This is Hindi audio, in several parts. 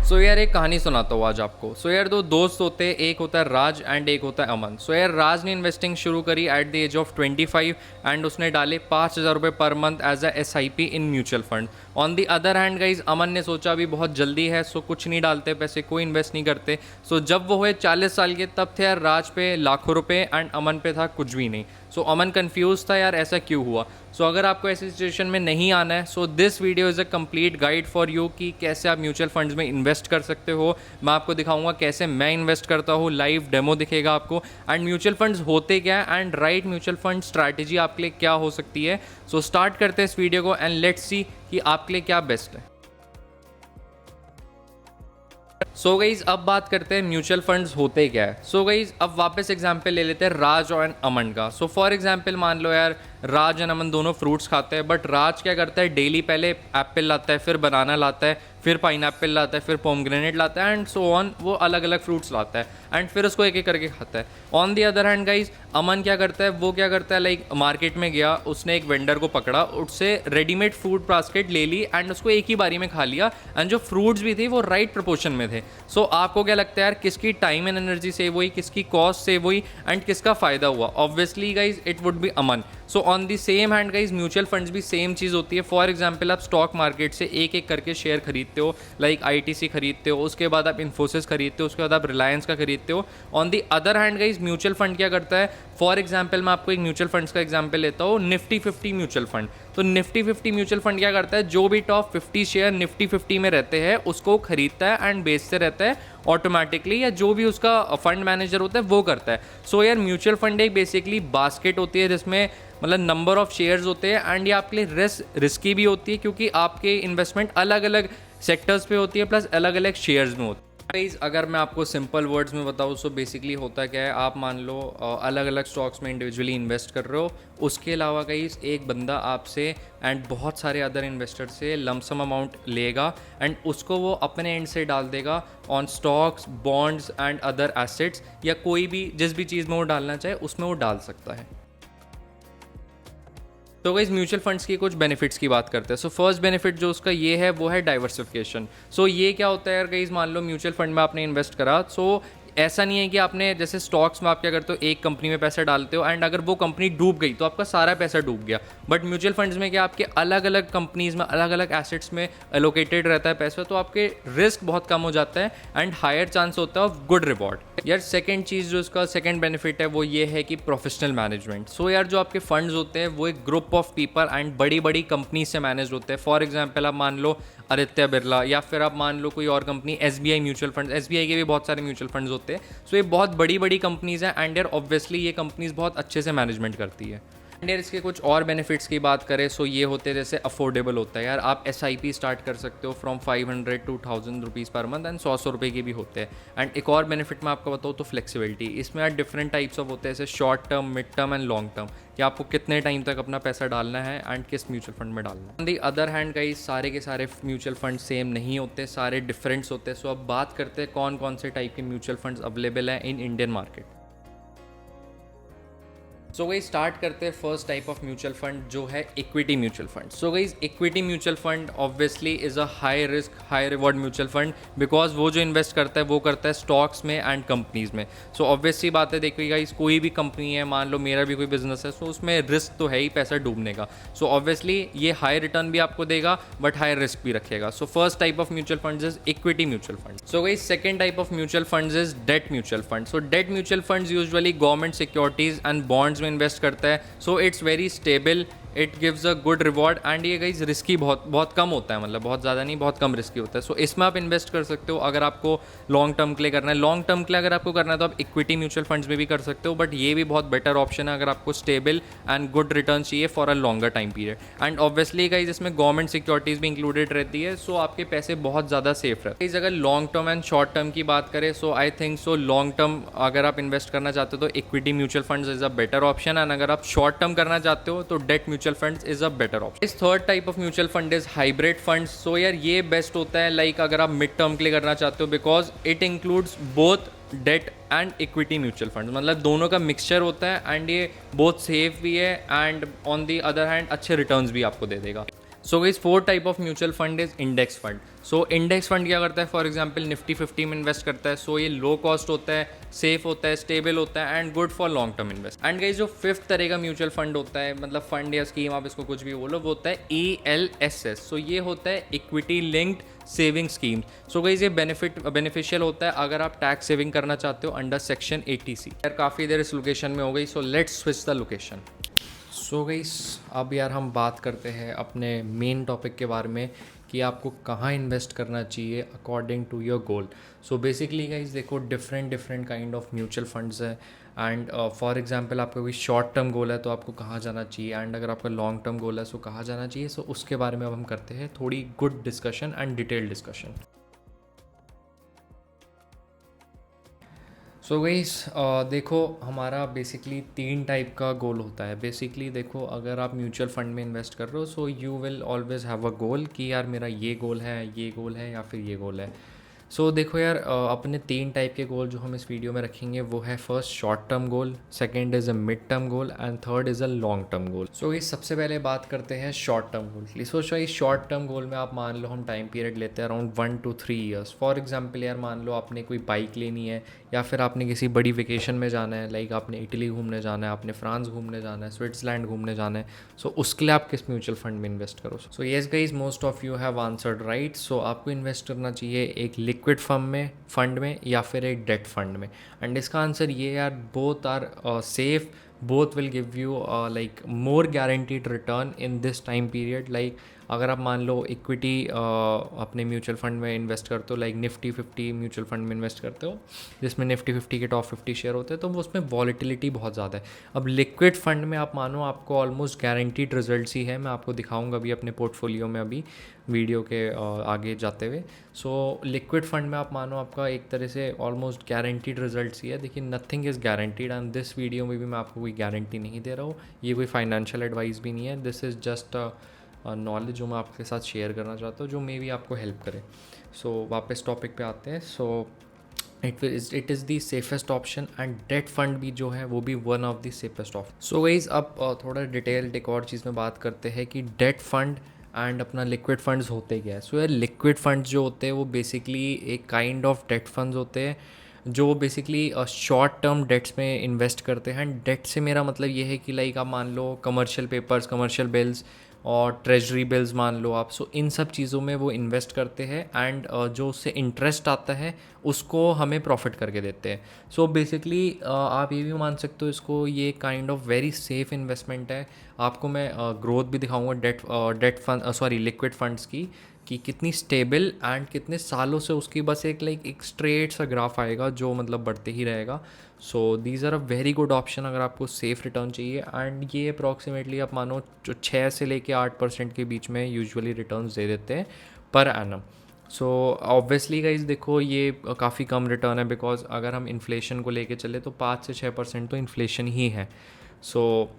सो यार एक कहानी सुनाता हूँ आज आपको। सो यार दो दोस्त होते हैं, एक होता है राज एंड एक होता है अमन। सो यार राज ने इन्वेस्टिंग शुरू करी at the age of 25 and उसने डाले 5,000 रुपये per month as a SIP in mutual fund. On the other hand guys Aman ने सोचा अभी बहुत जल्दी है, सो कुछ नहीं डालते पैसे, कोई इन्वेस्ट नहीं करते। सो जब वो हुए 40 साल के तब थे यार राज पे लाखों रुपए एंड अमन पे था कुछ भी नहीं। सो अमन कंफ्यूज था यार ऐसा क्यों हुआ। सो अगर आपको ऐसी सिचुएशन में नहीं आना है, so this video is a complete guide for you कि कैसे आप म्यूचुअल फंड्स में इन्वेस्ट कर सकते हो। मैं आपको दिखाऊंगा कैसे मैं इन्वेस्ट करता हूँ, लाइव डेमो दिखेगा आपको, एंड म्यूचुअल फंड्स होते क्या है and right mutual fund strategy आपके लिए क्या हो सकती है। सो स्टार्ट करते हैं इस वीडियो को एंड लेट्स सी कि आपके लिए क्या बेस्ट है। सो गाइज अब बात करते हैं म्यूचुअल फंड्स होते क्या है। सो गाइज अब वापस एग्जांपल ले लेते हैं राज और अमन का। सो फॉर एग्जांपल मान लो यार राज एंड अमन दोनों फ्रूट्स खाते हैं, बट राज क्या करता है डेली पहले एप्पल लाता है, फिर बनाना लाता है, फिर पाइनएप्पल लाता है, फिर पोमग्रेनेट लाता है एंड सो ऑन। वो अलग अलग फ्रूट्स लाता है एंड फिर उसको एक एक करके खाता है। On the other hand guys Aman क्या करता है, वो क्या करता है लाइक मार्केट में गया, उसने एक वेंडर को पकड़ा, उससे रेडीमेड फूड बास्केट ले ली एंड उसको एक ही बारी में खा लिया एंड जो फ्रूट्स भी थे वो राइट प्रपोर्शन में थे। सो आपको क्या लगता है यार किसकी टाइम एंड एनर्जी सेव हुई, किसकी कॉस्ट सेव हुई एंड किसका फायदा हुआ? Obviously guys it would be Aman. So on the same hand guys mutual funds भी सेम चीज़ होती है। फॉर एग्जाम्पल आप स्टॉक मार्केट से एक एक करके शेयर खरीदते हो, लाइक ITC खरीदते हो, उसके बाद आप इन्फोसिस खरीदते हो, उसके बाद आप रिलायंस का खरीदते हो। On the other hand guys mutual fund क्या करता है, फॉर एग्जाम्पल मैं आपको एक म्यूचुअल फंड्स का एग्जाम्पल लेता हूँ, निफ्टी 50 म्यूचुअल फंड। तो निफ्टी 50 म्यूचुअल फंड क्या करता है, जो भी टॉप 50 शेयर निफ्टी 50 में रहते हैं उसको खरीदता है एंड बेचते रहता है ऑटोमेटिकली, या जो भी उसका फंड मैनेजर होता है वो करता है। सो यार म्यूचुअल फंड एक बेसिकली बास्केट होती है जिसमें मतलब नंबर ऑफ शेयर्स होते हैं एंड ये आपके लिए रिस्की भी होती है क्योंकि आपके इन्वेस्टमेंट अलग अलग सेक्टर्स पे होती है प्लस अलग अलग शेयर्स में होती है। गाइस अगर मैं आपको सिंपल वर्ड्स में बताऊँ सो बेसिकली होता क्या है, आप मान लो अलग अलग स्टॉक्स में इंडिविजुअली इन्वेस्ट कर रहे हो, उसके अलावा गाइस एक बंदा आपसे एंड बहुत सारे अदर इन्वेस्टर से लमसम अमाउंट लेगा एंड उसको वो अपने एंड से डाल देगा on stocks, bonds and other assets, या कोई भी जिस भी चीज़ में वो डालना चाहे उसमें वो डाल सकता है। तो गाइस म्यूचुअल फंड्स की कुछ बेनिफिट्स की बात करते हैं। सो फर्स्ट बेनिफिट जो उसका ये है वो है डाइवर्सिफिकेशन। सो ये क्या होता है यार गाइस, मान लो म्यूचुअल फंड में आपने इन्वेस्ट करा, सो ऐसा नहीं है कि आपने जैसे स्टॉक्स में आप क्या करते हो एक कंपनी में पैसा डालते हो एंड अगर वो कंपनी डूब गई तो आपका सारा पैसा डूब गया। बट म्यूचुअल फंड्स में क्या आपके अलग अलग कंपनीज में अलग अलग एसेट्स में एलोकेटेड रहता है पैसा, तो आपके रिस्क बहुत कम हो जाता है एंड हायर चांस होता है ऑफ गुड रिवॉर्ड। यार सेकंड चीज़ जो इसका सेकंड बेनिफिट है वो ये है कि प्रोफेशनल मैनेजमेंट। सो यार जो आपके फंड्स होते हैं वो एक ग्रुप ऑफ पीपल एंड बड़ी बड़ी कंपनी से मैनेज होते हैं। फॉर एग्जाम्पल आप मान लो आदित्य बिरला, या फिर आप मान लो कोई और company SBI mutual fund, SBI के भी बहुत सारे म्यूचुअल फंड्स होते हैं। सो ये बहुत बड़ी बड़ी कंपनीज हैं एंड यार ऑब्वियसली ये कंपनीज बहुत अच्छे से मैनेजमेंट करती है। एंड यार इसके कुछ और बेनिफिट्स की बात करें सो ये होते हैं जैसे अफोर्डेबल होता है यार, आप SIP स्टार्ट कर सकते हो from 500 to 1000 rupees per month and 100 रुपये के भी होते हैं। एंड एक और बेनिफिट मैं आपको बताऊँ तो फ्लेक्सिबिलिटी, इसमें यार डिफरेंट टाइप्स ऑफ होते हैं जैसे short term, mid term and long term, कि आपको कितने टाइम तक अपना पैसा डालना है एंड किस म्यूचुअल फंड में डालना है। On the other hand guys सारे के सारे म्यूचुअल फंड सेम नहीं होते, सारे डिफरेंट्स होते हैं। सो अब बात करते हैं कौन कौन से टाइप के म्यूचुअल फंड्स अवेलेबल हैं in Indian market. So guys start करते हैं first type of mutual fund जो है equity mutual fund. So guys equity mutual fund obviously is a high risk high reward mutual fund, because वो जो इन्वेस्ट करता है वो करता है स्टॉक्स में एंड कंपनीज में। सो ऑब्वियसली बात है, देखिए गाइस कोई भी कंपनी है, मान लो मेरा भी कोई बिजनेस है, सो उसमें रिस्क तो है ही पैसा डूबने का। सो ऑब्वियसली ये हाई रिटर्न भी आपको देगा बट हाई रिस्क भी रखेगा। So first type of mutual funds is equity mutual fund. So guys second type of mutual funds is debt mutual fund. So date mutual funds usually government securities and bonds में इन्वेस्ट करता है। So it's very stable, it gives a good reward and ये गाइज रिस्की बहुत कम होता है, मतलब बहुत ज़्यादा नहीं, बहुत कम रिस्की होता है। सो इसमें आप इन्वेस्ट कर सकते हो अगर आपको लॉन्ग टर्म के लिए करना है। लॉन्ग टर्म के लिए अगर आपको करना है तो आप इक्विटी म्यूचुअल फंड्स में भी कर सकते हो, बट ये भी बहुत बेटर ऑप्शन है अगर आपको स्टेबल एंड गुड रिटर्न चाहिए for a longer time period. And obviously guys इसमें गवर्नमेंट सिक्योरिटीज़ भी इंक्लूडेड रहती है, सो आपके पैसे बहुत ज़्यादा सेफ रहते हैं। अगर long term and short term की बात करें so I think so long term अगर आप इन्वेस्ट करना चाहते हो तो equity mutual funds is a better option, and अगर आप शॉर्ट टर्म करना चाहते हो तो debt mutual funds is a better option. इस third type of mutual fund is hybrid funds. So यार ये बेस्ट होता है लाइक अगर आप मिड टर्म के लिए करना चाहते हो, because it includes both debt and equity mutual fund, मतलब दोनों का मिक्सचर होता है एंड ये बहुत सेफ भी है and on the other hand अच्छे रिटर्न्स भी आपको दे देगा। So guys 4 type of mutual fund is index fund. So index fund क्या करता है, फॉर एग्जांपल निफ्टी 50 में इन्वेस्ट करता है. सो ये लो कॉस्ट होता है, सेफ होता है, स्टेबल होता है and good for long term invest. And guys जो फिफ्थ तरह का म्यूचुअल फंड होता है, मतलब फंड या स्कीम आप इसको कुछ भी बोलो, वो होता है ELSS. सो ये होता है equity linked saving scheme. So guys ये बेनिफिशियल होता है अगर आप टैक्स सेविंग करना चाहते हो अंडर सेक्शन 80C. यार काफ़ी देर इस लोकेशन में हो गई, so let's switch the location. So guys अब यार हम बात करते हैं अपने मेन टॉपिक के बारे में कि आपको कहाँ इन्वेस्ट करना चाहिए according to your goal. So basically guys देखो different kind of mutual funds है. एंड फॉर एग्जांपल आपका कोई शॉर्ट टर्म गोल है तो आपको कहाँ जाना चाहिए, एंड अगर आपका लॉन्ग टर्म गोल है सो कहाँ जाना चाहिए. सो उसके बारे में अब हम करते हैं थोड़ी good discussion and detail discussion. So guys देखो हमारा बेसिकली 3 टाइप का गोल होता है. बेसिकली देखो अगर आप म्यूचुअल फंड में इन्वेस्ट कर रहे हो so you will always have a goal कि यार मेरा ये गोल है, ये गोल है या फिर ये गोल है. सो देखो यार अपने 3 टाइप के गोल जो हम इस वीडियो में रखेंगे वो है first short term goal, second is a mid term goal and third is a long term goal. So इस सबसे पहले बात करते हैं शॉर्ट टर्म गोल की. सो इस शॉर्ट टर्म गोल में आप मान लो हम टाइम पीरियड लेते हैं around 1 to 3 years. For example यार मान लो आपने कोई बाइक लेनी है या फिर आपने किसी बड़ी वेकेशन में जाना है, लाइक आपने इटली घूमने जाना है, आपने फ्रांस घूमने जाना है, स्विट्ज़रलैंड घूमने जाना है. सो उसके लिए आप किस म्यूचुअल फंड में इन्वेस्ट करो. So yes guys most of you have answered right. So आपको इन्वेस्ट करना चाहिए एक लिक्विड फंड में या फिर एक डेट फंड में. एंड इसका आंसर ये यार both are safe, both will give you like more guaranteed return in this time period. Like अगर आप मान लो इक्विटी अपने म्यूचुअल फंड में इन्वेस्ट करते हो, लाइक निफ्टी 50 म्यूचुअल फंड में इन्वेस्ट करते हो जिसमें निफ्टी 50 के टॉप 50 शेयर होते हैं, तो वो उसमें वॉलीटिलिटी बहुत ज़्यादा है. अब लिक्विड फंड में आप मानो आपको ऑलमोस्ट गारंटीड रिजल्ट्स ही है. मैं आपको दिखाऊंगा अभी अपने पोर्टफोलियो में अभी वीडियो के आगे जाते हुए. सो लिक्विड फंड में आप मानो आपका एक तरह से ऑलमोस्ट गारंटीड रिजल्ट्स ही है. देखिए nothing is guaranteed and this video में भी मैं आपको कोई गारंटी नहीं दे रहा हूँ. ये कोई फाइनेंशियल एडवाइस भी नहीं है. दिस इज़ जस्ट नॉलेज जो मैं आपके साथ शेयर करना चाहता हूँ जो मे भी आपको हेल्प करे. सो वापस टॉपिक पे आते हैं. So it is the safest option and debt fund भी जो है वो भी one of the safest option. So guys अब थोड़ा डिटेल्ड एक और चीज़ में बात करते हैं कि डेट फंड एंड अपना लिक्विड फंड्स होते क्या है. सो यार लिक्विड फंड्स जो होते हैं वो बेसिकली एक काइंड ऑफ डेट फंड्स होते हैं जो बेसिकली शॉर्ट टर्म डेट्स में इन्वेस्ट करते हैं. एंड डेट से मेरा मतलब ये है कि लाइक आप मान लो कमर्शियल पेपर्स, कमर्शियल बिल्स और ट्रेजरी बिल्स मान लो आप. सो इन सब चीज़ों में वो इन्वेस्ट करते हैं एंड जो उससे इंटरेस्ट आता है उसको हमें प्रॉफिट करके देते हैं. सो बेसिकली आप ये भी मान सकते हो इसको ये kind of very safe investment है. आपको मैं ग्रोथ भी दिखाऊंगा debt fund sorry liquid funds की कि कितनी स्टेबल एंड कितने सालों से उसकी बस एक स्ट्रेट सा ग्राफ आएगा जो मतलब बढ़ते ही रहेगा. So these are a very good option अगर आपको सेफ रिटर्न चाहिए. एंड ये अप्रॉक्सीमेटली आप मानो जो 6 से लेके 8% के बीच में यूजुअली रिटर्न्स दे देते हैं per annum. So obviously guys देखो ये काफ़ी कम रिटर्न है बिकॉज अगर हम इन्फ्लेशन को लेके चले तो 5 से 6% तो इन्फ्लेशन ही है. सो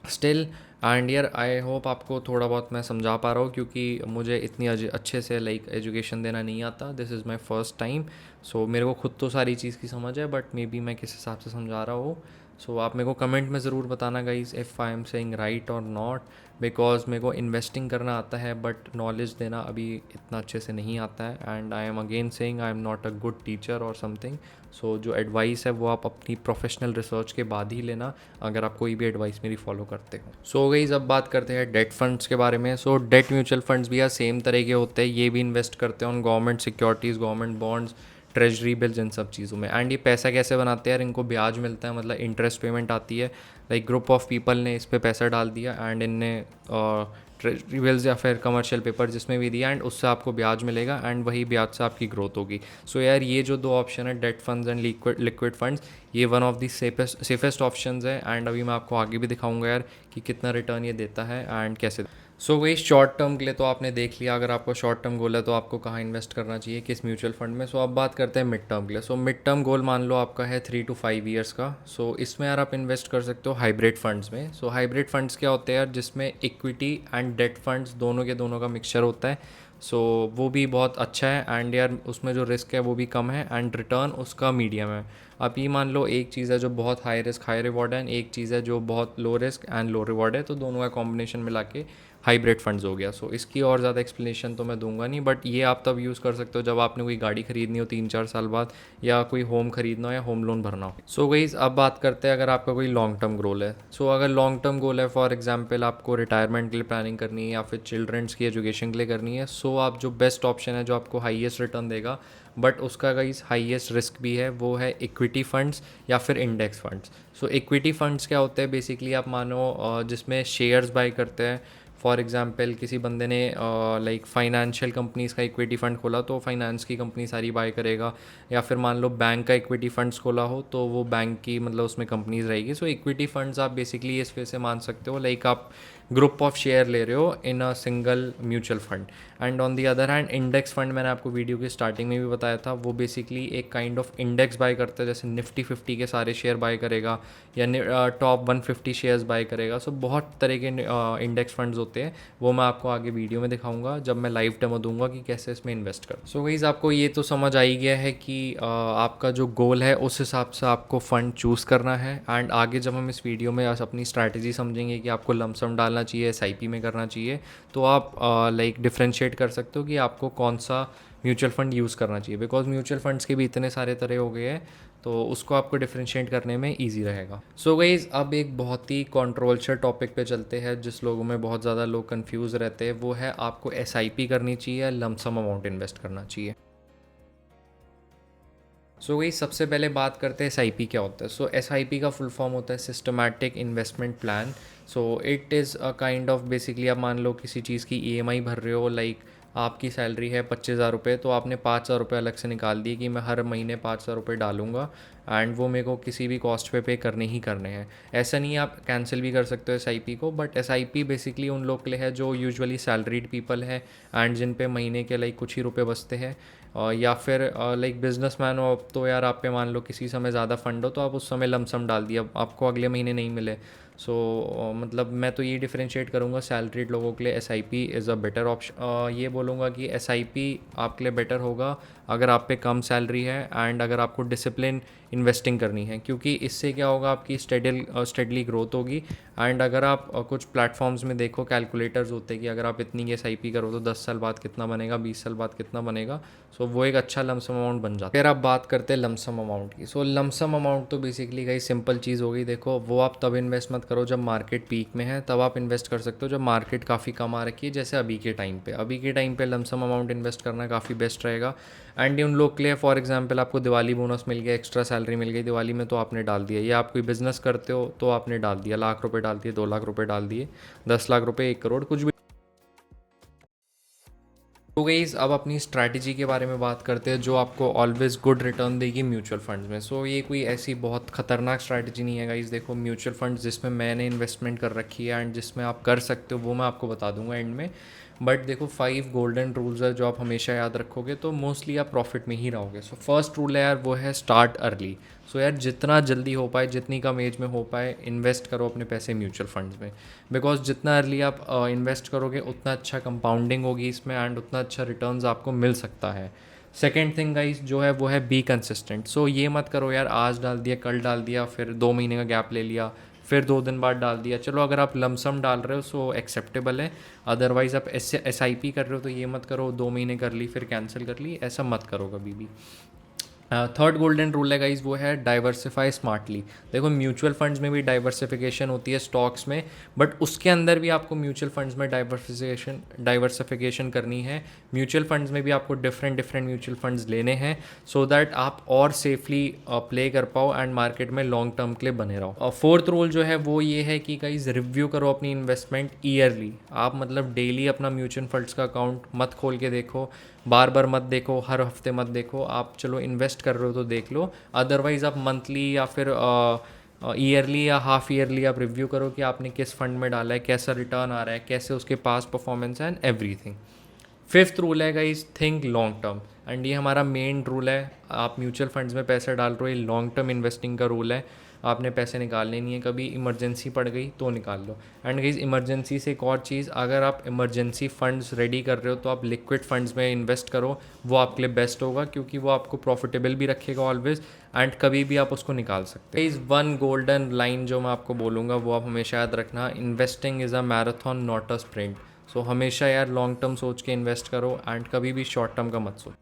स्टिल एंड यार आई होप आपको थोड़ा बहुत मैं समझा पा रहा हूँ क्योंकि मुझे इतनी अच्छे से लाइक एजुकेशन देना नहीं आता. This is my first time. So मेरे को खुद तो सारी चीज़ की समझ है बट मे बी मैं किस हिसाब से समझा रहा हूँ. सो आप मेरे को कमेंट में ज़रूर बताना guys if I am saying right और नॉट बिकॉज मेरे को इन्वेस्टिंग करना आता है बट नॉलेज देना अभी इतना अच्छे से नहीं आता है. And I am again saying I am not a good teacher और समथिंग. सो जो एडवाइस है वो आप अपनी प्रोफेशनल रिसर्च के बाद ही लेना अगर आप कोई भी एडवाइस मेरी फॉलो करते हो. सो गाइस अब बात करते हैं डेट फंड्स के बारे में. सो डेट म्यूचुअल फंड्स भी यार सेम तरह के होते हैं. ये भी इन्वेस्ट करते हैं on government securities, government bonds, treasury bills, इन सब चीज़ों में. एंड ये पैसा कैसे बनाते हैं यार, इनको ब्याज मिलता है मतलब इंटरेस्ट पेमेंट आती है. लाइक ग्रुप ऑफ पीपल ने इस पर पैसा डाल दिया एंड इनने ट्रेजरी बिल्स या फिर कमर्शियल पेपर जिसमें भी दिया एंड उससे आपको ब्याज मिलेगा एंड वही ब्याज से आपकी ग्रोथ होगी. सो यार ये जो 2 ऑप्शन है debt funds and liquid funds ये one of the safest options है. एंड अभी मैं आपको आगे भी दिखाऊंगा यार कि कितना रिटर्न ये देता है एंड कैसे. सो वही शॉर्ट टर्म के लिए तो आपने देख लिया अगर आपको शॉर्ट टर्म गोल है तो आपको कहाँ इन्वेस्ट करना चाहिए किस म्यूचुअल फंड में. सो अब बात करते हैं मिड टर्म के लिए. सो मिड टर्म गोल मान लो आपका है 3 to 5 ईयर्स का. सो इसमें यार आप इन्वेस्ट कर सकते हो हाइब्रिड फंड्स में. सो हाइब्रिड फंड्स क्या होते हैं यार जिसमें इक्विटी एंड डेट फंड्स दोनों के दोनों का मिक्सचर होता है. सो वो भी बहुत अच्छा है एंड यार उसमें जो रिस्क है वो भी कम है एंड रिटर्न उसका मीडियम है. आप ये मान लो एक चीज़ है जो बहुत हाई रिस्क हाई रिवॉर्ड है, एक चीज़ है जो बहुत low risk and low reward है. तो दोनों का कॉम्बिनेशन मिला के हाइब्रिड फंड्स हो गया। सो इसकी और ज़्यादा एक्सप्लेनेशन तो मैं दूंगा नहीं, बट ये आप तब यूज़ कर सकते हो जब आपने कोई गाड़ी खरीदनी हो 3-4 साल बाद, या कोई होम खरीदना हो या होम लोन भरना हो। सो गाइस अब बात करते हैं अगर आपका कोई लॉन्ग टर्म गोल है। सो अगर लॉन्ग टर्म गोल है, फॉर एग्जांपल आपको रिटायरमेंट के लिए प्लानिंग करनी है या फिर चिल्ड्रंस की एजुकेशन के लिए करनी है, सो आप जो बेस्ट ऑप्शन है जो आपको हाईएस्ट रिटर्न देगा बट उसका गाइस हाईएस्ट रिस्क भी है, वो है इक्विटी फंड्स या फिर इंडेक्स फंड्स। सो इक्विटी फंड्स क्या होते हैं, बेसिकली आप मानो जिसमें शेयर्स बाय करते हैं। फॉर एग्जांपल किसी बंदे ने लाइक फाइनेंशियल कंपनीज़ का इक्विटी फ़ंड खोला तो फाइनेंस की कंपनी सारी बाय करेगा, या फिर मान लो बैंक का इक्विटी फंड्स खोला हो तो वो बैंक की मतलब उसमें कंपनीज रहेगी। सो इक्विटी फंड्स आप बेसिकली इस वे से मान सकते हो, लाइक आप ग्रुप ऑफ शेयर ले रहे हो in a single mutual fund. And on the other hand index fund, मैंने आपको वीडियो की स्टार्टिंग में भी बताया था, वो बेसिकली एक काइंड ऑफ इंडेक्स बाय करता है, जैसे निफ्टी 50 के सारे शेयर बाय करेगा या टॉप 150 शेयर्स बाय करेगा। सो बहुत तरह के इंडेक्स फंड्स होते हैं, वो मैं आपको आगे वीडियो में दिखाऊंगा जब मैं लाइव डेमो दूंगा कि कैसे इसमें इन्वेस्ट करूँ। सो गाइस आपको ये तो समझ आ ही गया है कि आपका जो गोल है उस हिसाब से आपको फ़ंड चूज़ करना है। एंड आगे जब हम इस वीडियो में अपनी स्ट्रैटेजी समझेंगे कि आपको लमसम डालना चाहिए, एसआईपी में करना चाहिए, तो आप लाइक डिफ्रेंशिएट कर सकते हो कि आपको कौन सा म्यूचुअल फ़ंड यूज़ करना चाहिए, बिकॉज म्यूचुअल फंड्स के भी इतने सारे तरह हो गए हैं, तो उसको आपको डिफ्रेंशिएट करने में ईजी रहेगा। सो गाइज़ अब एक बहुत ही कॉन्ट्रोवर्शियल टॉपिक पे चलते हैं, जिस लोगों में बहुत ज़्यादा लोग कंफ्यूज रहते हैं, वो है आपको एसआईपी करनी चाहिए या लमसम अमाउंट इन्वेस्ट करना चाहिए। सो वही सबसे पहले बात करते हैं एसआईपी क्या होता है। सो एसआईपी का फुल फॉर्म होता है systematic investment plan. So it is a kind of basically आप मान लो किसी चीज़ की ईएमआई भर रहे हो, लाइक आपकी सैलरी है 25,000 रुपये, तो आपने 5,000 रुपये अलग से निकाल दिए कि मैं हर महीने 5,000 रुपये डालूंगा एंड वो मेरे को किसी भी कॉस्ट पे करने ही करने हैं। ऐसा नहीं है, आप कैंसिल भी कर सकते हो एसआईपी को, बट एसआईपी बेसिकली उन लोग के लिए है जो यूजुअली सैलरीड पीपल है एंड जिन पे महीने के लाइक कुछ ही रुपए बचते हैं, या फिर लाइक बिजनेसमैन हो अब तो यार आप पे मान लो किसी समय ज़्यादा फंड हो तो आप उस समय लमसम डाल दिया, आपको अगले महीने नहीं मिले। सो मतलब मैं तो ये डिफरेंशिएट करूँगा सैलरीड लोगों के लिए SIP is a better option. ये बोलूँगा कि एसआईपी आपके लिए बेटर होगा अगर आप पे कम सैलरी है एंड अगर आपको डिसिप्लिन इन्वेस्टिंग करनी है, क्योंकि इससे क्या होगा आपकी स्टेडली ग्रोथ होगी। एंड अगर आप कुछ प्लेटफॉर्म्स में देखो कैलकुलेटर्स होते हैं कि अगर आप इतनी एसआईपी करो तो 10 साल बाद कितना बनेगा, 20 साल बाद कितना बनेगा, सो वो एक अच्छा लमसम अमाउंट बन जाता है। फिर आप बात करते हैं लमसम अमाउंट की। सो लमसम अमाउंट तो बेसिकली कई सिंपल चीज़ हो गई, देखो वो आप तब इन्वेस्ट मत करो जब मार्केट पीक में है, तब आप इन्वेस्ट कर सकते हो जब मार्केट काफ़ी कम आ रखी है, जैसे अभी के टाइम पे लमसम अमाउंट इन्वेस्ट करना काफ़ी बेस्ट रहेगा। एंड उन लोग के लिए फॉर एग्जांपल आपको दिवाली बोनस मिल गया, एक्स्ट्रा सैलरी मिल गई दिवाली में, तो आपने डाल दिया, या आप कोई बिज़नेस करते हो तो आपने डाल दिया, लाख रुपए डाल दिए, 2 लाख रुपए डाल दिए, 10 लाख रुपए, 1 करोड़, कुछ भी। तो गाइस अब अपनी स्ट्रैटेजी के बारे में बात करते हैं जो आपको ऑलवेज गुड रिटर्न देगी म्यूचुअल फंड्स में। सो ये कोई ऐसी बहुत खतरनाक स्ट्रैटेजी नहीं है गाइस। देखो म्यूचुअल फंड्स जिसमें मैंने इन्वेस्टमेंट कर रखी है एंड जिसमें आप कर सकते हो वो मैं आपको बता दूंगा एंड में, बट देखो 5 गोल्डन रूल्स है जो आप हमेशा याद रखोगे तो मोस्टली आप प्रॉफिट में ही रहोगे। सो फर्स्ट रूल है यार वो है स्टार्ट अर्ली। सो यार जितना जल्दी हो पाए, जितनी कम एज में हो पाए, इन्वेस्ट करो अपने पैसे म्यूचुअल फंड्स में, बिकॉज जितना अर्ली आप इन्वेस्ट करोगे उतना अच्छा कंपाउंडिंग होगी इसमें एंड उतना अच्छा रिटर्न्स आपको मिल सकता है। सेकेंड थिंग गाइस जो है वो है बी कंसिस्टेंट। सो ये मत करो यार आज डाल दिया, कल डाल दिया, फिर 2 महीने का गैप ले लिया, फिर 2 दिन बाद डाल दिया। चलो अगर आप लमसम डाल रहे हो सो एक्सेप्टेबल है, अदरवाइज़ आप एस आई पी कर रहे हो तो ये मत करो 2 महीने कर ली फिर कैंसिल कर ली, ऐसा मत करो कभी भी। थर्ड गोल्डन रूल है गाइज वो है डाइवर्सिफाई स्मार्टली। देखो म्यूचुअल फंड्स में भी डाइवर्सिफिकेशन होती है स्टॉक्स में, बट उसके अंदर भी आपको म्यूचुअल फंड्स में डाइवर्सिफिकेशन करनी है। म्यूचुअल फंड्स में भी आपको डिफरेंट डिफरेंट म्यूचुअल फंड्स लेने हैं सो दैट आप और सेफली प्ले कर पाओ एंड मार्केट में लॉन्ग टर्म के लिए बने रहो। फोर्थ रूल जो है वो ये है कि गाइज रिव्यू करो अपनी इन्वेस्टमेंट ईयरली। आप मतलब डेली अपना म्यूचुअल फंड्स का अकाउंट मत खोल के देखो, बार बार मत देखो, हर हफ्ते मत देखो, आप चलो इन्वेस्ट कर रहे हो तो देख लो, अदरवाइज़ आप मंथली या फिर ईयरली या हाफ ईयरली आप रिव्यू करो कि आपने किस फंड में डाला है, कैसा रिटर्न आ रहा है, कैसे उसके पास परफॉर्मेंस है एंड एवरीथिंग। फिफ्थ रूल है guys think long term, and ये हमारा मेन रूल है। आप म्यूचुअल फंड्स में पैसे डाल रहे हो, ये लॉन्ग टर्म इन्वेस्टिंग का रूल है। आपने पैसे निकालने नहीं है, कभी इमरजेंसी पड़ गई तो निकाल लो। एंड गाइस इमरजेंसी से एक और चीज़, अगर आप इमरजेंसी फंड्स रेडी कर रहे हो तो आप लिक्विड फंड्स में इन्वेस्ट करो, वो आपके लिए बेस्ट होगा क्योंकि वो आपको प्रॉफिटेबल भी रखेगा ऑलवेज एंड कभी भी आप उसको निकाल सकते हैं। इस वन गोल्डन लाइन जो मैं आपको बोलूँगा वो आप हमेशा याद रखना, investing is a marathon not a sprint. So हमेशा यार लॉन्ग टर्म सोच के इन्वेस्ट करो एंड कभी भी शॉर्ट टर्म का मत सोचो।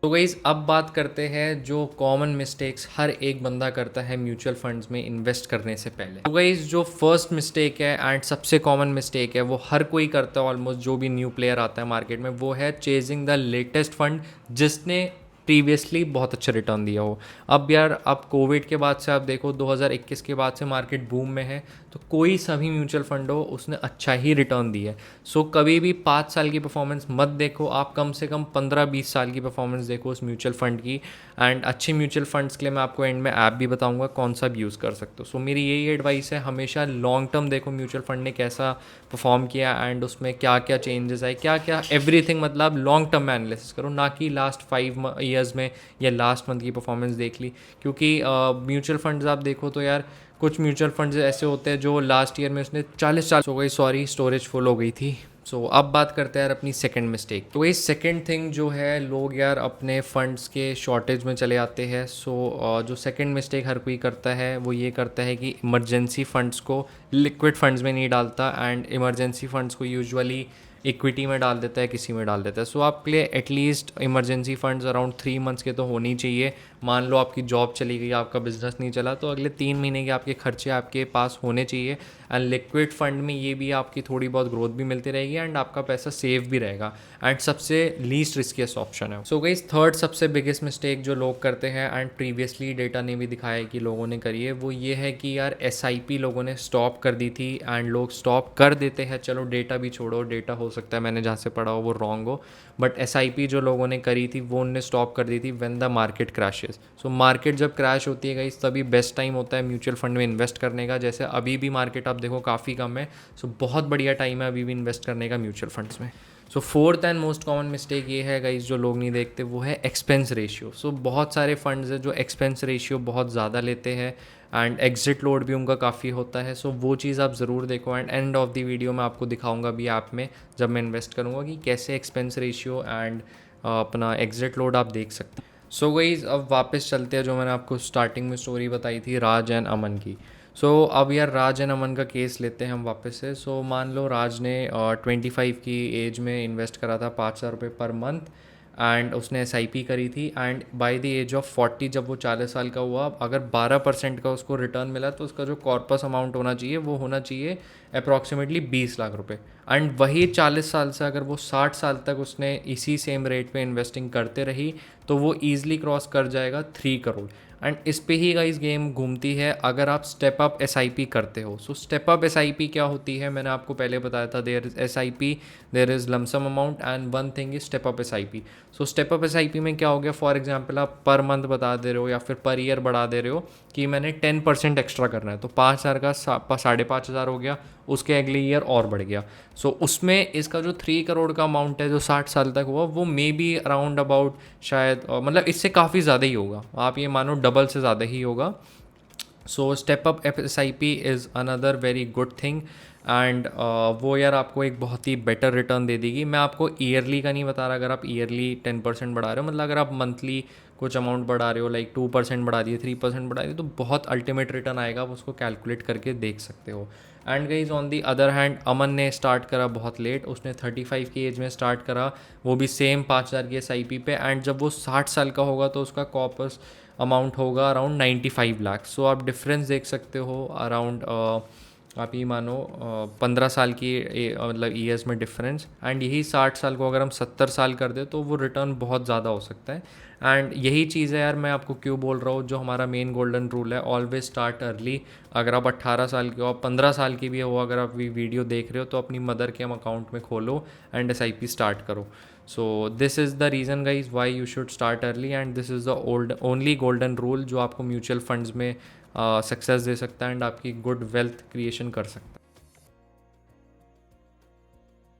तो गाइस अब बात करते हैं जो कॉमन मिस्टेक्स हर एक बंदा करता है म्यूचुअल फंड्स में इन्वेस्ट करने से पहले। तो गाइस जो फर्स्ट मिस्टेक है एंड सबसे कॉमन मिस्टेक है वो हर कोई करता है ऑलमोस्ट, जो भी न्यू प्लेयर आता है मार्केट में, वो है चेजिंग द लेटेस्ट फंड जिसने प्रीवियसली बहुत अच्छा रिटर्न दिया हो। अब यार अब कोविड के बाद से आप देखो 2021 के बाद से मार्केट बूम में है, तो कोई सभी म्यूचुअल फंड हो उसने अच्छा ही रिटर्न दिया है। सो कभी भी 5 साल की परफॉर्मेंस मत देखो, आप कम से कम 15-20 साल की परफॉर्मेंस देखो उस म्यूचुअल फंड की। एंड अच्छे म्यूचुअल फंड्स के लिए मैं आपको एंड में ऐप भी बताऊंगा कौन सा भी यूज़ कर सकते हो। सो मेरी यही एडवाइस है, हमेशा लॉन्ग टर्म देखो म्यूचुअल फंड ने कैसा परफॉर्म किया एंड उसमें क्या क्या चेंजेस आए, क्या क्या एवरीथिंग, मतलब लॉन्ग टर्म में एनालिसिस करो, ना कि लास्ट 5 ईयर्स में या लास्ट मंथ की परफॉर्मेंस देख ली। क्योंकि म्यूचुअल फंड्स आप देखो तो यार कुछ म्यूचुअल फंड्स ऐसे होते हैं जो लास्ट ईयर में उसने 40 साल हो गई, सॉरी स्टोरेज फुल हो गई थी। सो अब बात करते हैं यार अपनी सेकंड मिस्टेक। तो ये सेकंड थिंग जो है, लोग यार अपने फंड्स के शॉर्टेज में चले आते हैं। सो जो सेकंड मिस्टेक हर कोई करता है वो ये करता है कि इमरजेंसी फंड्स को लिक्विड फंड्स में नहीं डालता एंड इमरजेंसी फंड्स को यूजुअली इक्विटी में डाल देता है, किसी में डाल देता है। सो आपके लिए at least emergency funds around 3 months के तो होनी चाहिए। मान लो आपकी जॉब चली गई, आपका बिजनेस नहीं चला, तो अगले 3 महीने के आपके खर्चे आपके पास होने चाहिए। एंड लिक्विड फंड में ये भी आपकी थोड़ी बहुत ग्रोथ भी मिलती रहेगी एंड आपका पैसा सेव भी रहेगा एंड सबसे लीस्ट रिस्कियस्ट ऑप्शन है। सो गाइस थर्ड सबसे बिगेस्ट मिस्टेक जो लोग करते हैं एंड प्रीवियसली डेटा ने भी दिखाया है कि लोगों ने करी है, वो ये है कि यार SIP लोगों ने स्टॉप कर दी थी एंड लोग स्टॉप कर देते हैं। चलो डेटा भी छोड़ो, डेटा हो सकता है मैंने जहाँ से पढ़ा हो वो रॉन्ग हो, बट SIP जो लोगों ने करी थी वो उनने स्टॉप कर दी थी when the market crashes. So market जब क्रैश होती है गाइस तभी बेस्ट टाइम होता है म्यूचुअल फंड में इन्वेस्ट करने का। जैसे अभी भी मार्केट आप देखो काफ़ी कम है, सो बहुत बढ़िया टाइम है अभी भी इन्वेस्ट करने का म्यूचुअल फंड्स में। So fourth and most common mistake ये है गाइस जो लोग नहीं देखते, वो है एक्सपेंस रेशियो। सो बहुत सारे फंड्स हैं जो एक्सपेंस रेशियो बहुत ज़्यादा लेते हैं एंड एग्जिट लोड भी उनका काफ़ी होता है। सो वो चीज़ आप ज़रूर देखो and end of the video मैं आपको दिखाऊंगा भी ऐप में जब मैं इन्वेस्ट करूँगा कि कैसे एक्सपेंस रेशियो एंड अपना एग्जिट लोड आप देख सकते हैं। सो गाइस अब वापस चलते हैं जो मैंने आपको स्टार्टिंग में स्टोरी बताई थी राज एंड अमन की। सो अब यार राज एंड अमन का केस लेते हैं हम वापस से। सो मान लो राज ने 25 की एज में इन्वेस्ट करा था 5,000 रुपये पर मंथ एंड उसने SIP करी थी and by the age of 40 जब वो 40 साल का हुआ, अगर 12% का उसको रिटर्न मिला तो उसका जो कॉर्पस अमाउंट होना चाहिए वो होना चाहिए अप्रॉक्सीमेटली 20 लाख रुपए। एंड वही 40 साल से अगर वो 60 साल तक उसने इसी सेम रेट पे इन्वेस्टिंग करते रही तो वो ईजिली क्रॉस कर जाएगा 3 करोड़। एंड इस पे ही गाइस गेम घूमती है अगर आप स्टेप अप SIP करते हो। सो स्टेप अप SIP क्या होती है मैंने आपको पहले बताया था, there is SIP, there is lump sum amount and one thing is step up SIP। So step up SIP में क्या हो गया, फॉर एग्जांपल आप पर मंथ बता दे रहे हो या फिर पर ईयर बढ़ा दे रहे हो कि मैंने 10% एक्स्ट्रा करना है, तो 5,000 का 5,500 हो गया, उसके अगले ईयर और बढ़ गया। सो उसमें इसका जो 3 करोड़ का अमाउंट है जो 60 साल तक हुआ वो मे बी अराउंड अबाउट शायद मतलब इससे काफ़ी ज़्यादा ही होगा, आप ये मानो डबल से ज़्यादा ही होगा। सो step up SIP is another very good thing and वो यार आपको एक बहुत ही बेटर रिटर्न दे देगी। मैं आपको ईयरली का नहीं बता रहा, अगर आप ईयरली 10% बढ़ा रहे हो, मतलब अगर आप मंथली कुछ अमाउंट बढ़ा रहे हो लाइक 2% बढ़ा दिए, 3% बढ़ा दिए, तो बहुत अल्टीमेट रिटर्न आएगा, आप उसको कैलकुलेट करके देख सकते हो। And guys on the other hand Aman ने स्टार्ट करा बहुत लेट, उसने 35 की एज में स्टार्ट करा, वो भी सेम 5,000 की SIP पे एंड जब वो 60 साल का होगा तो उसका कॉर्पस अमाउंट होगा अराउंड 95 लाख। सो आप डिफरेंस देख सकते हो अराउंड आप ये मानो 15 साल की मतलब ईयर्स में डिफरेंस। एंड यही 60 साल को अगर हम 70 साल कर दे तो वो रिटर्न बहुत ज़्यादा हो सकता है। एंड यही चीज़ है यार मैं आपको क्यों बोल रहा हूँ, जो हमारा मेन गोल्डन रूल है, ऑलवेज स्टार्ट अर्ली। अगर आप 18 साल के हो, आप 15 साल की भी हो, अगर आप वीडियो देख रहे हो तो अपनी मदर के अकाउंट में खोलो एंड SIP स्टार्ट करो। So this is the reason guys why you should start early and this is the only golden rule जो आपको म्यूचुअल फंड्स में सक्सेस दे सकता है एंड आपकी गुड वेल्थ क्रिएशन कर सकता है।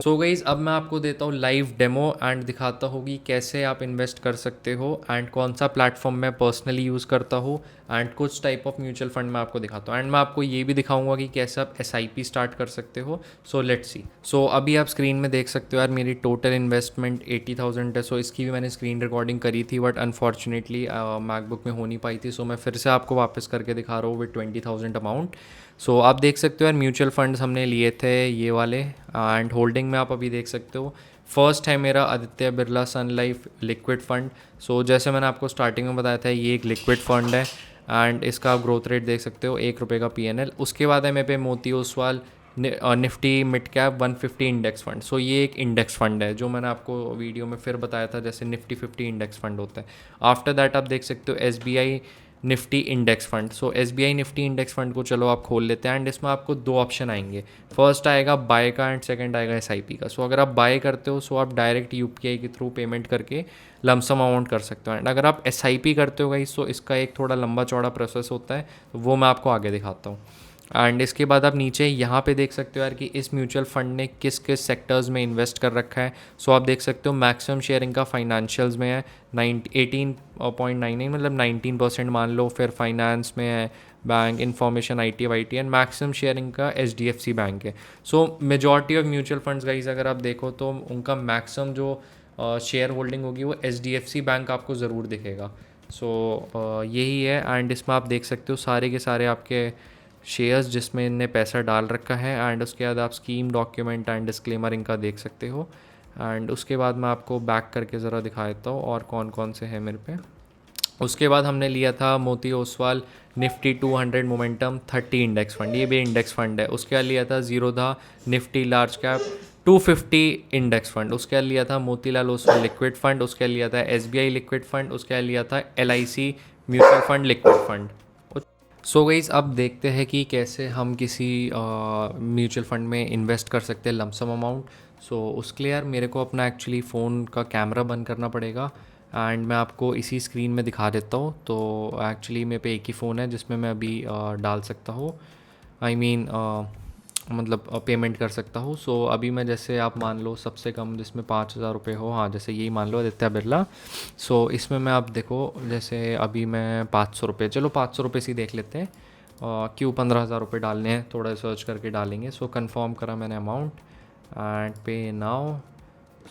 सो गाइज अब मैं आपको देता हूँ लाइव डेमो एंड दिखाता हूँ कि कैसे आप इन्वेस्ट कर सकते हो एंड कौन सा प्लेटफॉर्म मैं पर्सनली यूज़ करता हूँ एंड कुछ टाइप ऑफ म्यूचुअल फंड मैं आपको दिखाता हूँ एंड मैं आपको ये भी दिखाऊंगा कि कैसे आप SIP स्टार्ट कर सकते हो। So let's see. सो अभी आप स्क्रीन में देख सकते हो यार मेरी टोटल इन्वेस्टमेंट 80,000 है। सो इसकी भी मैंने स्क्रीन रिकॉर्डिंग करी थी बट अनफॉर्चुनेटली मैकबुक में हो नहीं पाई थी, सो मैं फिर से आपको वापस करके दिखा रहा हूँ विद 20,000 अमाउंट। सो आप देख सकते हो यार म्यूचुअल फंड्स हमने लिए थे ये वाले, एंड होल्डिंग में आप अभी देख सकते हो फर्स्ट है मेरा आदित्य बिरला सन लाइफ लिक्विड फंड। सो जैसे मैंने आपको स्टार्टिंग में बताया था ये एक लिक्विड फंड है एंड इसका आप ग्रोथ रेट देख सकते हो 1 रुपये का PNL। उसके बाद है मेरे पे Moti Oswal Nifty mid cap 150 index fund. So ये एक इंडेक्स फंड है जो मैंने आपको वीडियो में फिर बताया था जैसे निफ्टी 50 इंडेक्स फंड होता है। आफ्टर दैट आप देख सकते हो SBI निफ्टी इंडेक्स फंड। सो SBI निफ्टी इंडेक्स फंड को चलो आप खोल लेते हैं एंड इसमें आपको 2 ऑप्शन आएंगे। फर्स्ट आएगा बाय का एंड सेकंड आएगा SIP का। सो अगर आप बाय करते हो सो आप डायरेक्ट UPI के थ्रू पेमेंट करके लमसम अमाउंट कर सकते हो, एंड अगर आप SIP करते हो गाइस सो इसका एक थोड़ा लंबा चौड़ा प्रोसेस होता है, तो वो मैं आपको आगे दिखाता हूँ। एंड इसके बाद आप नीचे यहाँ पे देख सकते हो यार कि इस म्यूचुअल फंड ने किस किस सेक्टर्स में इन्वेस्ट कर रखा है। सो आप देख सकते हो मैक्सिमम शेयरिंग का फाइनेंशियल्स में है 18.99 मतलब 19% मान लो, फिर फाइनेंस में है, bank, information, IT and maximum sharing का HDFC बैंक है। सो majority of mutual funds guys अगर आप देखो तो उनका मैक्सिमम जो शेयर होल्डिंग होगी वो HDFC बैंक आपको ज़रूर दिखेगा। सो यही है, एंड इसमें आप देख सकते हो सारे के सारे आपके शेयर्स जिसमें इनने पैसा डाल रखा है, एंड उसके बाद आप स्कीम डॉक्यूमेंट एंड डिस्क्लेमर इनका देख सकते हो। एंड उसके बाद मैं आपको बैक करके ज़रा दिखा देता हूँ और कौन कौन से हैं मेरे पे। उसके बाद हमने लिया था मोती Oswal Nifty 200 momentum 30 index fund, ये भी इंडेक्स फंड है। उसके बाद लिया था Zerodha Nifty large cap 250 index fund. उसके बाद लिया था मोतीलाल ओसवाल लिक्विड फंड। उसके बाद लिया था SBI लिक्विड फंड। उसके बाद लिया था LIC mutual fund liquid fund. सो गाइस अब देखते हैं कि कैसे हम किसी म्यूचुअल फंड में इन्वेस्ट कर सकते हैं लमसम अमाउंट। सो उसके लिए यार मेरे को अपना एक्चुअली फ़ोन का कैमरा बंद करना पड़ेगा एंड मैं आपको इसी स्क्रीन में दिखा देता हूँ। तो एक्चुअली मेरे पे एक ही फ़ोन है जिसमें मैं अभी डाल सकता हूँ, आई मीन मतलब पेमेंट कर सकता हूँ। सो अभी मैं जैसे आप मान लो सबसे कम जिसमें 5,000 रुपये हो, हाँ जैसे यही मान लो आदित्य बिरला। सो इसमें मैं आप देखो जैसे अभी मैं 500 रुपये, चलो 500 रुपये से ही देख लेते हैं। क्यों 15,000 रुपये डालने हैं, थोड़ा सर्च करके डालेंगे। सो कंफर्म करा मैंने अमाउंट एंड पे नाउ।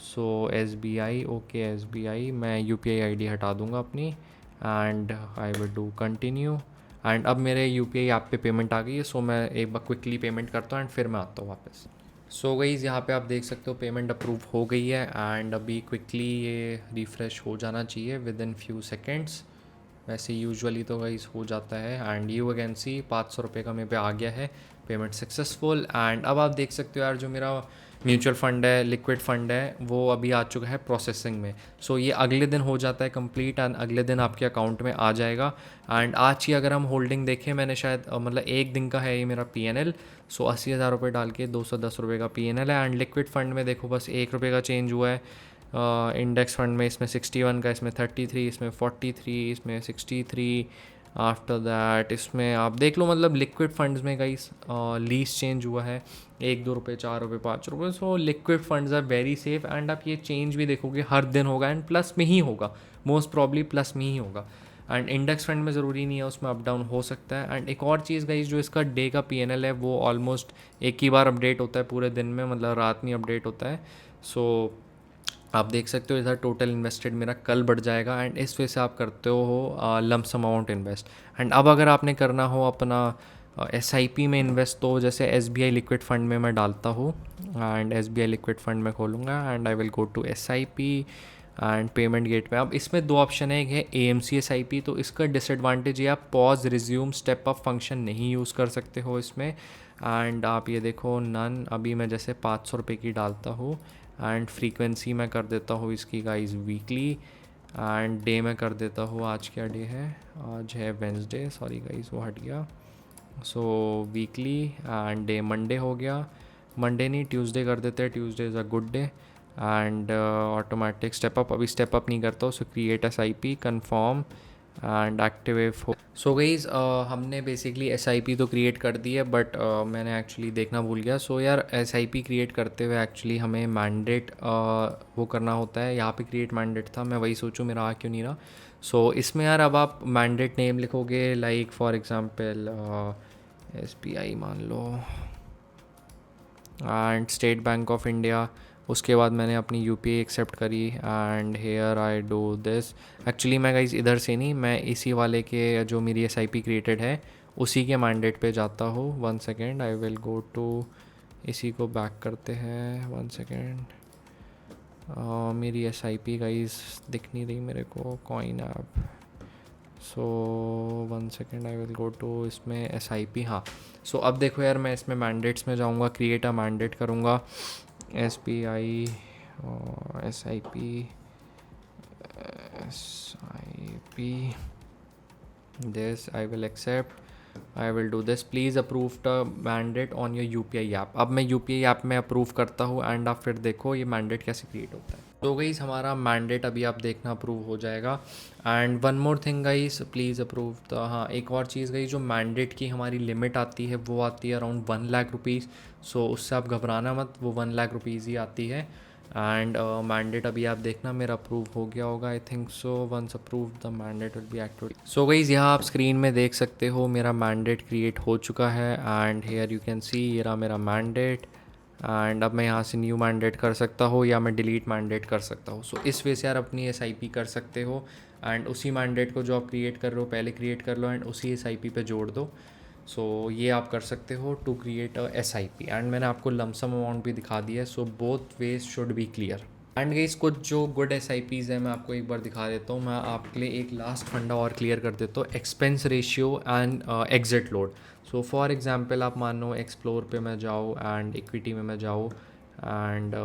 सो SBI, ओके SBI, मैं UPI ID हटा दूँगा अपनी and I will do continue. And अब मेरे UPI ऐप पे पेमेंट आ गई है। सो मैं एक बार क्विकली पेमेंट करता हूँ एंड फिर मैं आता हूँ वापस। सो गाइस यहाँ पे आप देख सकते हो पेमेंट अप्रूव हो गई है एंड अभी क्विकली ये रिफ़्रेश हो जाना चाहिए विद इन फ्यू सेकेंड्स। वैसे यूजुअली तो गाइस हो जाता है एंड यू अगेन सी 500 रुपये का मेरे पे आ गया है, पेमेंट सक्सेसफुल। एंड अब आप देख सकते हो यार जो मेरा म्यूचुअल फ़ंड है लिक्विड फ़ंड है वो अभी आ चुका है प्रोसेसिंग में। सो ये अगले दिन हो जाता है कंप्लीट एंड अगले दिन आपके अकाउंट में आ जाएगा। एंड आज की अगर हम होल्डिंग देखें मैंने शायद मतलब एक दिन का है ये मेरा PNL। सो 80,000 रुपये डाल के 210 रुपये का PNL है। एंड लिक्विड फ़ंड में देखो बस 1 रुपये का चेंज हुआ है। इंडेक्स फंड में इसमें 61 का, इसमें 33, इसमें 43, इसमें 63। आफ्टर दैट इसमें आप देख लो मतलब लिक्विड फंड्स में गाइस लीस्ट चेंज हुआ है 1-2 रुपये, 4 रुपये, 5 रुपये। So liquid funds are very safe and आप ये चेंज भी देखोगे हर दिन होगा एंड प्लस में ही होगा, मोस्ट प्रॉब्ली प्लस में ही होगा। एंड इंडेक्स फंड में ज़रूरी नहीं है, उसमें अप डाउन हो सकता है। एंड एक और चीज़ गाइस जो इसका डे का PNL है वो ऑलमोस्ट एक ही बार अपडेट होता है पूरे दिन में, मतलब रात में अपडेट होता है। सो आप देख सकते हो इधर टोटल इन्वेस्टेड मेरा कल बढ़ जाएगा एंड इस वजह से आप करते हो लम्स अमाउंट इन्वेस्ट। एंड अब अगर आपने करना हो अपना SIP में इन्वेस्ट तो जैसे SBI लिक्विड फ़ंड में मैं डालता हूँ एंड SBI लिक्विड फ़ंड में खोलूँगा and I will go to SIP and payment gate पे। अब इसमें 2 ऑप्शन है, एक है AMC SIP। तो इसका डिसएडवांटेज ये आप pause resume step up function नहीं यूज़ कर सकते हो इसमें। एंड आप ये देखो नन, अभी मैं जैसे 500 रुपये की डालता हूँ एंड फ्रीक्वेंसी मैं कर देता हूँ इसकी गाइस वीकली एंड डे मैं कर देता हूँ, आज क्या डे है, आज है वेंसडे, सॉरी गाइस वो हट गया। सो वीकली एंड डे मंडे हो गया, मंडे नहीं ट्यूसडे कर देते हैं, Tuesday is a good day. And automatic step up, अभी स्टेप अप नहीं करता हूँ। सो create SIP, confirm and activate हो। सो गाइज़ हमने बेसिकली SIP तो क्रिएट कर दी है बट मैंने एक्चुअली देखना भूल गया। सो यार SIP क्रिएट करते हुए एक्चुअली हमें मैंडेट वो करना होता है, यहाँ पे क्रिएट मैंडेट था, मैं वही सोचूं मेरा आ क्यों नहीं रहा। सो इसमें यार अब आप मैंडेट नेम लिखोगे लाइक फॉर एग्ज़ाम्पल SBI मान लो and state bank of India. उसके बाद मैंने अपनी UPI एक्सेप्ट करी and here I do this. Actually मैं गाइस इधर से नहीं, मैं इसी वाले के जो मेरी SIP क्रिएटेड है उसी के मैंडेट पे जाता हूँ। 1 second, I will go to, इसी को बैक करते हैं। 1 सेकेंड, मेरी SIP गाइस दिख नहीं रही मेरे को, coin app. So 1 second, I will go to इसमें SIP। हाँ, सो अब देखो यार, मैं इसमें मैंडेट्स में जाऊँगा, क्रिएट अ मैंडेट करूँगा, SBI SIP this, I will accept, I will do this, please approve the mandate on your UPI app. अब मैं UPI ऐप में अप्रूव करता हूँ एंड आप फिर देखो ये मैंडेट कैसे क्रिएट होता है। तो गाइस हमारा मैंडेट अभी आप देखना अप्रूव हो जाएगा। And one more thing guys, please approve the, हाँ एक और चीज़ गाइस, जो मैंडेट की हमारी लिमिट आती है वो आती है अराउंड 1 लाख रुपीज़। सो उससे आप घबराना मत, वो 1 लाख रुपीज़ ही आती है। एंड मैंडेट अभी आप देखना मेरा अप्रूव हो गया होगा, I think so. Once approve the mandate will be active. So guys यहाँ आप स्क्रीन में देख सकते हो मेरा मैंडेट क्रिएट हो चुका है and here you can see ये रहा मेरा मैंडेट। एंड अब मैं यहाँ से न्यू मैंडेट कर सकता हूँ या मैं डिलीट मैंडेट कर सकता हूँ। सो इस वे से यार अपनी SIP कर सकते हो एंड उसी मैंडेट को जो आप क्रिएट कर रहे हो पहले क्रिएट कर लो एंड उसी SIP पे जोड़ दो। सो ये आप कर सकते हो to create a SIP। And मैंने आपको लमसम अमाउंट भी दिखा दिया है, so both ways should be clear. And guys कुछ जो गुड SIPs है मैं आपको एक बार दिखा देता हूँ। मैं आपके लिए एक लास्ट फंडा और क्लियर कर देता हूँ, expense ratio and exit load. So for example आप मान लो एक्सप्लोर पे मैं जाऊँ एंड इक्विटी में मैं जाऊँ एंड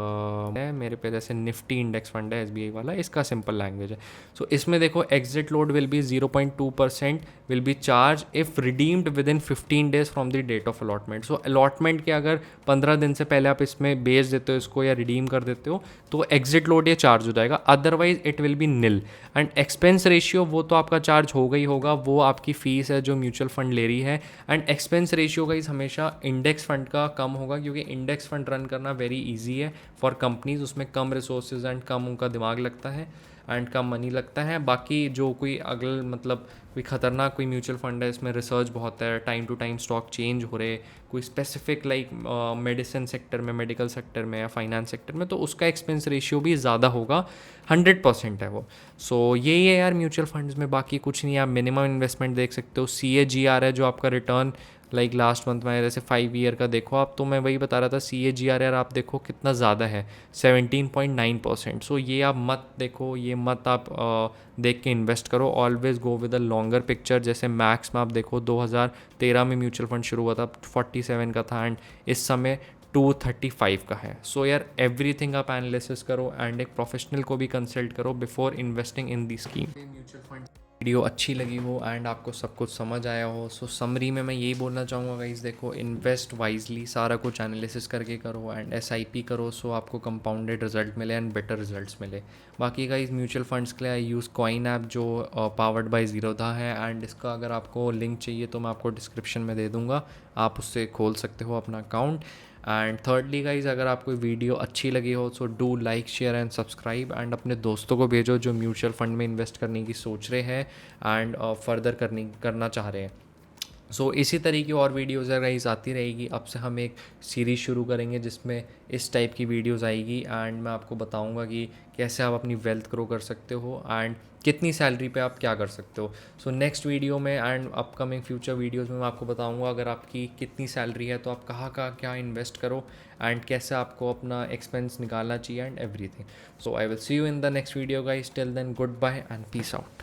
मेरे पे जैसे निफ्टी इंडेक्स फंड है SBI वाला, इसका सिंपल लैंग्वेज है। सो इसमें देखो exit load will be 0.2% will be charge if redeemed within 15 days from the date of allotment. So allotment के अगर 15 दिन से पहले आप इसमें बेच देते हो इसको या रिडीम कर देते हो तो एग्जिट लोड ये चार्ज हो जाएगा, otherwise it will be nil. And expense ratio वो तो आपका चार्ज होगा ही होगा, वो आपकी फ़ीस है जो म्यूचुअल फंड ले रही है। एंड एक्सपेंस रेशियो गाइस हमेशा इंडेक्स फंड का कम होगा, क्योंकि इंडेक्स फंड रन करना वेरी ईजी है फॉर कंपनीज, उसमें कम रिसोर्सेज एंड कम उनका दिमाग लगता है एंड कम मनी लगता है। बाकी जो कोई अगल मतलब कोई ख़तरनाक कोई म्यूचुअल फंड है इसमें रिसर्च बहुत है, time to time stock change हो रहे, कोई स्पेसिफिक लाइक मेडिसिन सेक्टर में, मेडिकल सेक्टर में या फाइनेंस सेक्टर में, तो उसका एक्सपेंस रेशियो भी ज़्यादा होगा, 100% है वो। सो यही है यार म्यूचुअल फंड्स में, बाकी कुछ नहीं। आप मिनिमम इन्वेस्टमेंट देख सकते हो, CAGR है जो आपका रिटर्न लाइक लास्ट मंथ में जैसे 5 ईयर का देखो आप, तो मैं वही बता रहा था CAGR यार आप देखो कितना ज़्यादा है, 17.9%। सो ये आप मत देखो, ये मत आप देख के इन्वेस्ट करो, always go with a longer picture. जैसे मैक्स में आप देखो 2013 में म्यूचुअल फंड शुरू हुआ था, 47 का था एंड इस समय 235 का है। सो यार एवरीथिंग आप एनालिसिस करो एंड एक प्रोफेशनल को भी कंसल्ट करो before investing in the scheme. Mutual fund video अच्छी लगी हो एंड आपको सब कुछ समझ आया हो, सो समरी में मैं यही बोलना चाहूँगा गाइस, देखो इन्वेस्ट वाइजली, सारा कुछ एनालिसिस करके करो एंड SIP करो, सो आपको कंपाउंडेड रिजल्ट मिले एंड बेटर रिजल्ट्स मिले। बाकी गाइस म्यूचुअल फंड्स के लिए आई यूज़ कॉइन ऐप जो पावर्ड बाय ज़ीरोधा है एंड इसका अगर आपको लिंक चाहिए तो मैं आपको डिस्क्रिप्शन में दे दूँगा, आप उससे खोल सकते हो अपना अकाउंट। एंड थर्डली गाइज अगर आपको वीडियो अच्छी लगी हो so do like share and subscribe and अपने दोस्तों को भेजो जो म्यूचुअल फंड में इन्वेस्ट करने की सोच रहे हैं एंड फर्दर करना चाह रहे हैं। सो इसी तरह की और वीडियोज़ गाइज आती रहेगी। अब से हम एक सीरीज़ शुरू करेंगे जिसमें इस टाइप की वीडियोज़ आएगी एंड मैं आपको बताऊंगा कि कैसे आप अपनी वेल्थ ग्रो कर सकते हो एंड कितनी सैलरी पे आप क्या कर सकते हो। सो नेक्स्ट वीडियो में एंड अपकमिंग फ्यूचर वीडियोज़ में मैं आपको बताऊंगा अगर आपकी कितनी सैलरी है तो आप कहाँ क्या इन्वेस्ट करो एंड कैसे आपको अपना एक्सपेंस निकालना चाहिए and everything. So I will see you in the next video guys, till then goodbye and peace out.